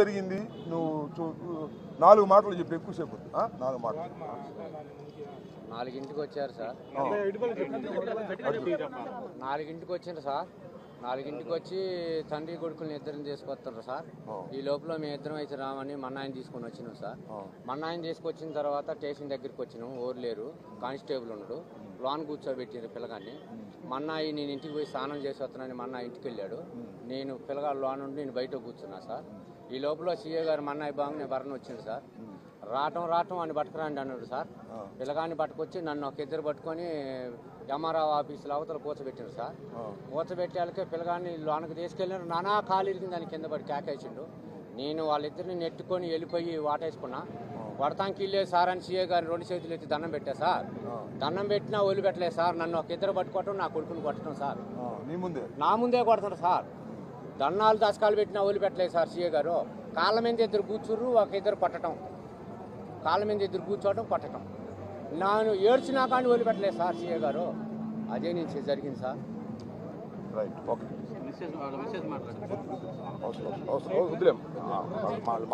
జరిగింది నువ్వు 4 మాటలు చెప్పి ఎక్కువసేపు 4 మాటలు. 4ంటికి వచ్చారు సార్. 4ంటికి వచ్చిండ్రు సార్. 4ంటికి వచ్చి తండ్రి కొడుకుల్ని ఇద్దరిని తీసుకొస్తారు సార్. ఈ లోపల మేము ఇద్దరం అయితే రామని మన్నాయని తీసుకొని వచ్చినాం సార్. మన్నాయని తీసుకొచ్చిన తర్వాత స్టేషన్ దగ్గరికి వచ్చినాం. ఓర్లేరు కానిస్టేబుల్ ఉన్నాడు. లోన్ కూర్చోబెట్టిండ్రు పిల్లగాన్ని. మన్నాయి నేను ఇంటికి పోయి స్నానం చేసి వస్తున్నాను. మన్నా ఇంటికి వెళ్ళాడు. నేను పిల్లగాడు లోన్ ఉండి నేను బయట కూర్చున్నా సార్. ఈ లోపల సీఏ గారు మన్నాయి బాగుంది భరణ వచ్చింది సార్. రావటం అని పట్టుకురండి అన్నాడు సార్. పిల్లగాన్ని పట్టుకొచ్చి నన్ను ఒక ఇద్దరు పట్టుకొని ఎంఆర్ఓ ఆఫీసులో అవతల కూర్చోబెట్టారు సార్. కూర్చోబెట్టాలకే పిల్లగాన్ని లోనకి తీసుకెళ్ళారు. నానా కాలు ఇరిగింది దాని కింద పడి కేకేసిండు. నేను వాళ్ళిద్దరిని నెట్టుకొని వెళ్ళిపోయి వాటేసుకున్నా. కొడతానికి వెళ్ళే సార్ అని సీఏ గారిని 2 చేతులు ఎత్తి దండం పెట్టా సార్. దండం పెట్టినా వదిలిపెట్టలేదు సార్. నన్ను ఒక ఇద్దరు పట్టుకోవటం నా కొడుకుని కొట్టడం సార్. నా ముందే కొడతాడు సార్. దన్నాలు దశకాలు పెట్టినా వదిలిపెట్టలేదు సార్. సీఏ గారు కాళ్ళ మీద ఇద్దరు కూర్చుర్రు. ఒక ఇద్దరు పట్టడం, కాళ్ళ మీద ఇద్దరు కూర్చోవడం పట్టడం. నేను ఏడ్చినా కానీ వదిలిపెట్టలేదు సార్ సీఏ గారు. అదే నుంచి జరిగింది సార్.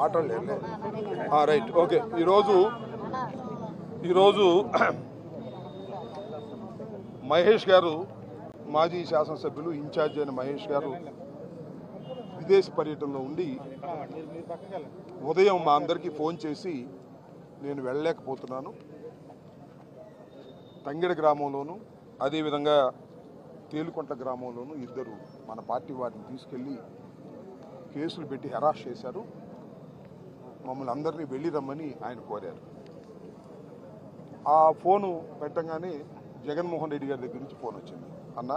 మాట్లాడలేదు రైట్ ఓకే. ఈరోజు మహేష్ గారు, మాజీ శాసనసభ్యులు ఇన్ఛార్జ్ అయిన మహేష్ గారు విదేశ పర్యటనలో ఉండి ఉదయం మా అందరికీ ఫోన్ చేసి నేను వెళ్ళలేకపోతున్నాను, తంగెడ గ్రామంలోను అదేవిధంగా తేలుకొంట గ్రామంలోను ఇద్దరు మన పార్టీ వారిని తీసుకెళ్ళి కేసులు పెట్టి హెరాస్ చేశారు, మమ్మల్ని అందరినీ వెళ్ళి రమ్మని ఆయన కోరారు. ఆ ఫోను పెట్టగానే జగన్మోహన్ రెడ్డి గారి దగ్గర నుంచి ఫోన్ వచ్చింది. అన్న